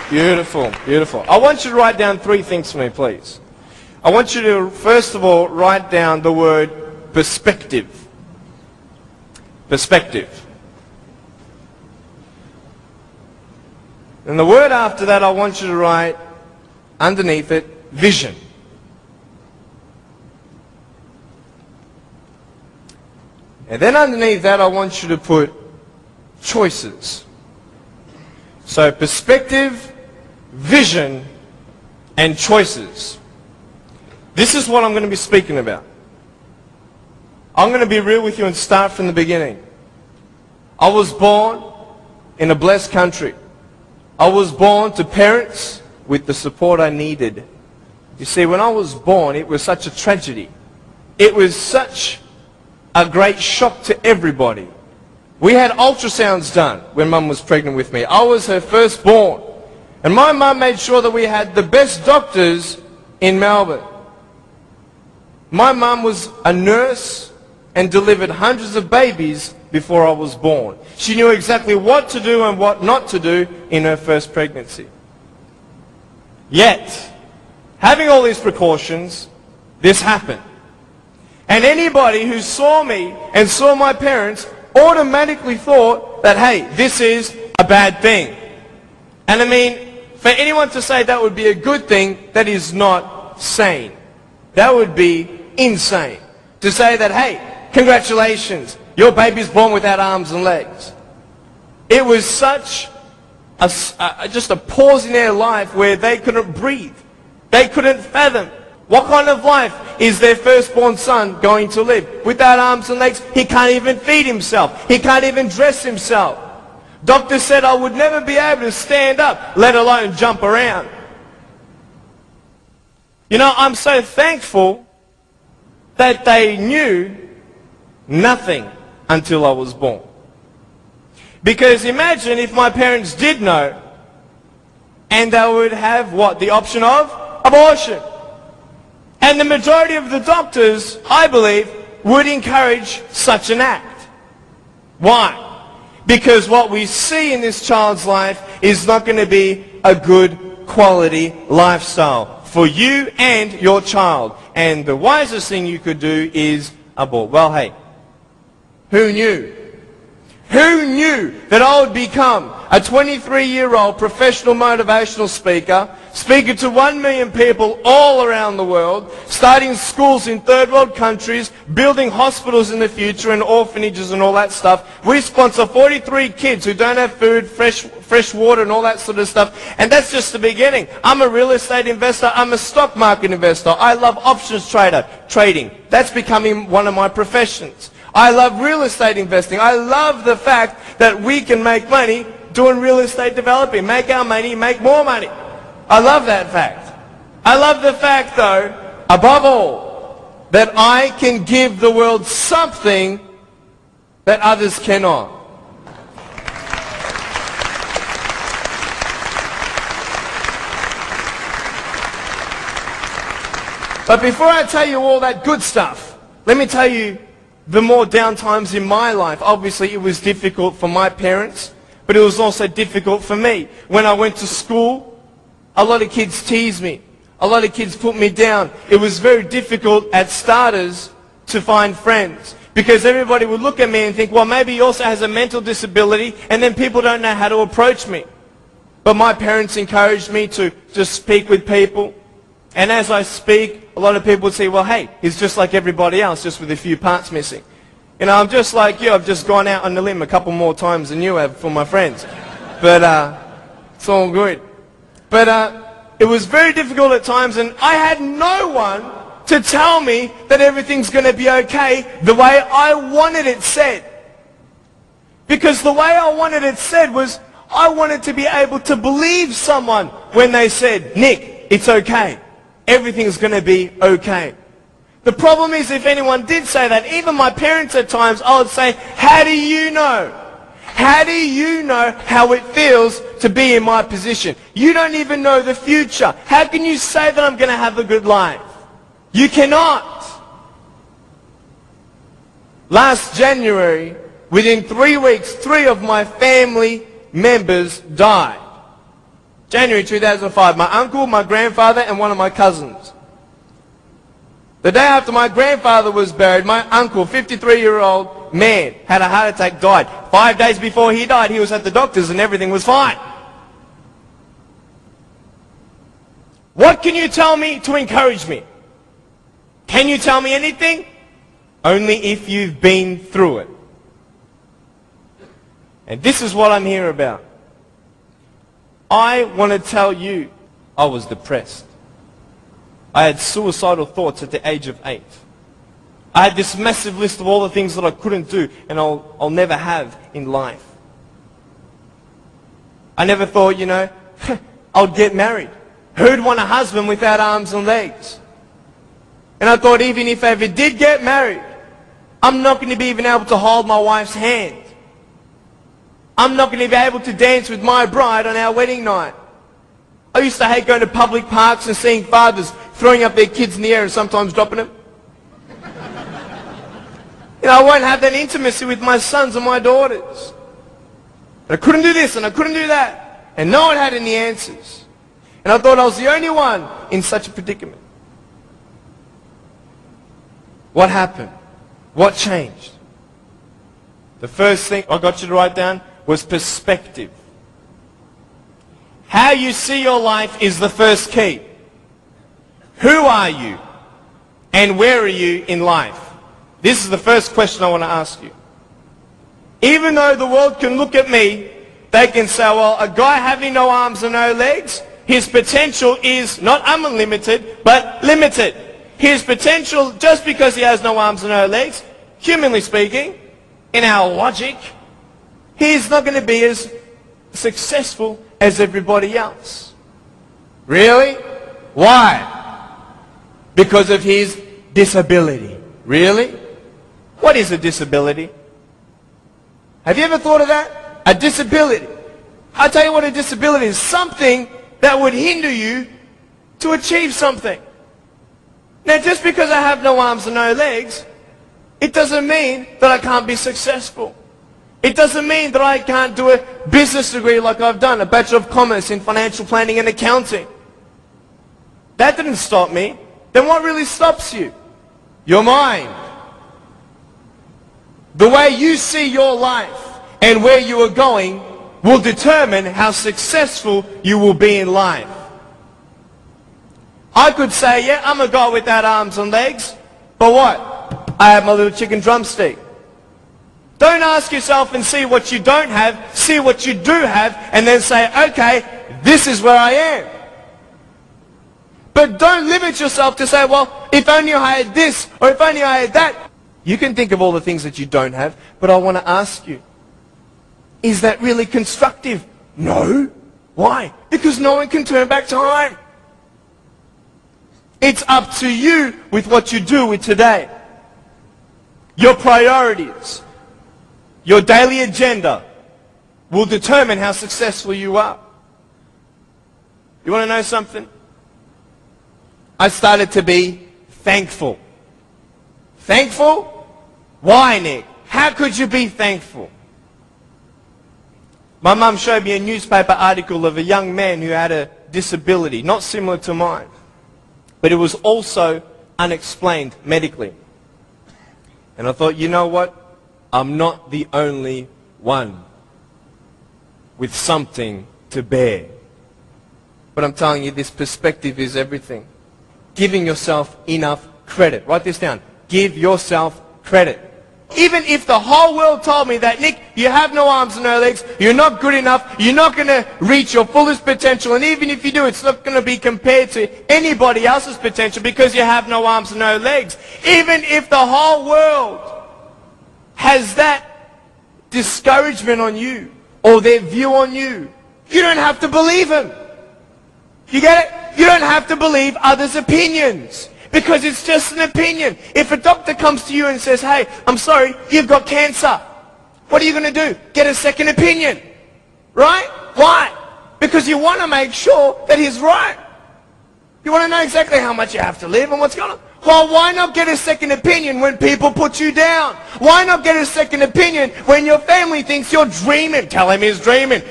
Beautiful, beautiful. I want you to write down 3 things for me, please. I want you to, first of all, write down the word perspective. Perspective. And the word after that, I want you to write underneath it, vision. And then underneath that, I want you to put choices. So perspective, vision, and choices. This is what I'm going to be speaking about. I'm going to be real with you and start from the beginning. I was born in a blessed country. I was born to parents with the support I needed. You see, when I was born, it was such a tragedy. It was such a great shock to everybody. We had ultrasounds done when Mum was pregnant with me. I was her firstborn. And my mum made sure that we had the best doctors in Melbourne. My mum was a nurse and delivered hundreds of babies before I was born. She knew exactly what to do and what not to do in her first pregnancy. Yet, having all these precautions, this happened. And anybody who saw me and saw my parents automatically thought that, hey, this is a bad thing. And I mean, for anyone to say that would be a good thing, that is not sane. That would be insane. To say that, hey, congratulations, your baby's born without arms and legs. It was such just a pause in their life where they couldn't breathe. They couldn't fathom. What kind of life is their firstborn son going to live? Without arms and legs, he can't even feed himself. He can't even dress himself. Doctor said I would never be able to stand up, let alone jump around. You know, I'm so thankful that they knew nothing until I was born. Because imagine if my parents did know, and they would have what? The option of abortion. And the majority of the doctors, I believe, would encourage such an act. Why? Because what we see in this child's life is not going to be a good quality lifestyle for you and your child. And the wisest thing you could do is abort. Well, hey, who knew? Who knew that I would become a 23-year-old professional motivational speaker, speaking to 1 million people all around the world, starting schools in third world countries, building hospitals in the future and orphanages and all that stuff. We sponsor 43 kids who don't have food, fresh water and all that sort of stuff. And that's just the beginning. I'm a real estate investor. I'm a stock market investor. I love options trading. That's becoming one of my professions. I love real estate investing. I love the fact that we can make money doing real estate developing. Make our money, make more money. I love that fact. I love the fact, though, above all, that I can give the world something that others cannot. But before I tell you all that good stuff, let me tell you the more down times in my life. Obviously, it was difficult for my parents, but it was also difficult for me. When I went to school, a lot of kids teased me. A lot of kids put me down. It was very difficult at starters to find friends, because everybody would look at me and think, well, maybe he also has a mental disability, and then people don't know how to approach me. But my parents encouraged me to just speak with people. And as I speak, a lot of people would say, well, hey, he's just like everybody else, just with a few parts missing. You know, I'm just like you. I've just gone out on the limb a couple more times than you have for my friends. But it's all good. But it was very difficult at times, and I had no one to tell me that everything's going to be okay the way I wanted it said. Because the way I wanted it said was, I wanted to be able to believe someone when they said, Nick, it's okay. Everything's going to be okay. The problem is, if anyone did say that, even my parents at times, I would say, how do you know? How do you know how it feels to be in my position? You don't even know the future. How can you say that I'm going to have a good life? You cannot. Last January, within 3 weeks, 3 of my family members died. January 2005, my uncle, my grandfather, and one of my cousins. The day after my grandfather was buried, my uncle, 53-year-old man, had a heart attack, died. 5 days before he died, he was at the doctor's and everything was fine. What can you tell me to encourage me? Can you tell me anything? Only if you've been through it. And this is what I'm here about. I want to tell you, I was depressed. I had suicidal thoughts at the age of 8. I had this massive list of all the things that I couldn't do and I'll never have in life. I never thought, you know, I'd get married. Who'd want a husband without arms and legs? And I thought even if I ever did get married, I'm not going to be even able to hold my wife's hand. I'm not going to be able to dance with my bride on our wedding night. I used to hate going to public parks and seeing fathers throwing up their kids in the air and sometimes dropping them. You know, I won't have that intimacy with my sons and my daughters. And I couldn't do this and I couldn't do that. And no one had any answers. And I thought I was the only one in such a predicament. What happened? What changed? The first thing I got you to write down was perspective. How you see your life is the first key. Who are you? And where are you in life? This is the first question I want to ask you. Even though the world can look at me, they can say, well, a guy having no arms and no legs, his potential is not unlimited, but limited. His potential, just because he has no arms and no legs, humanly speaking, in our logic, he's not going to be as successful as everybody else. Really? Why? Because of his disability. Really? What is a disability? Have you ever thought of that? A disability. I'll tell you what a disability is. Something that would hinder you to achieve something. Now, just because I have no arms and no legs, it doesn't mean that I can't be successful. It doesn't mean that I can't do a business degree like I've done, a Bachelor of Commerce in Financial Planning and Accounting. That didn't stop me. Then what really stops you? Your mind. The way you see your life and where you are going will determine how successful you will be in life. I could say, yeah, I'm a guy without arms and legs, but what? I have my little chicken drumstick. Don't ask yourself and see what you don't have, see what you do have, and then say, okay, this is where I am. But don't limit yourself to say, well, if only I had this, or if only I had that. You can think of all the things that you don't have, but I want to ask you, is that really constructive? No. Why? Because no one can turn back time. It's up to you with what you do with today. Your priorities, your daily agenda will determine how successful you are. You want to know something? I started to be thankful. Thankful? Why, Nick? How could you be thankful? My mum showed me a newspaper article of a young man who had a disability, not similar to mine, but it was also unexplained medically. And I thought, you know what? I'm not the only one with something to bear. But I'm telling you, this perspective is everything. Giving yourself enough credit. Write this down. Give yourself credit. Even if the whole world told me that, Nick, you have no arms and no legs, you're not good enough, you're not going to reach your fullest potential, and even if you do, it's not going to be compared to anybody else's potential because you have no arms and no legs. Even if the whole world has that discouragement on you or their view on you, you don't have to believe them. You get it? You don't have to believe others' opinions. Because it's just an opinion. If a doctor comes to you and says, hey, I'm sorry, you've got cancer. What are you going to do? Get a second opinion. Right? Why? Because you want to make sure that he's right. You want to know exactly how much you have to live and what's going on. Well, why not get a second opinion when people put you down? Why not get a second opinion when your family thinks you're dreaming? Tell him he's dreaming.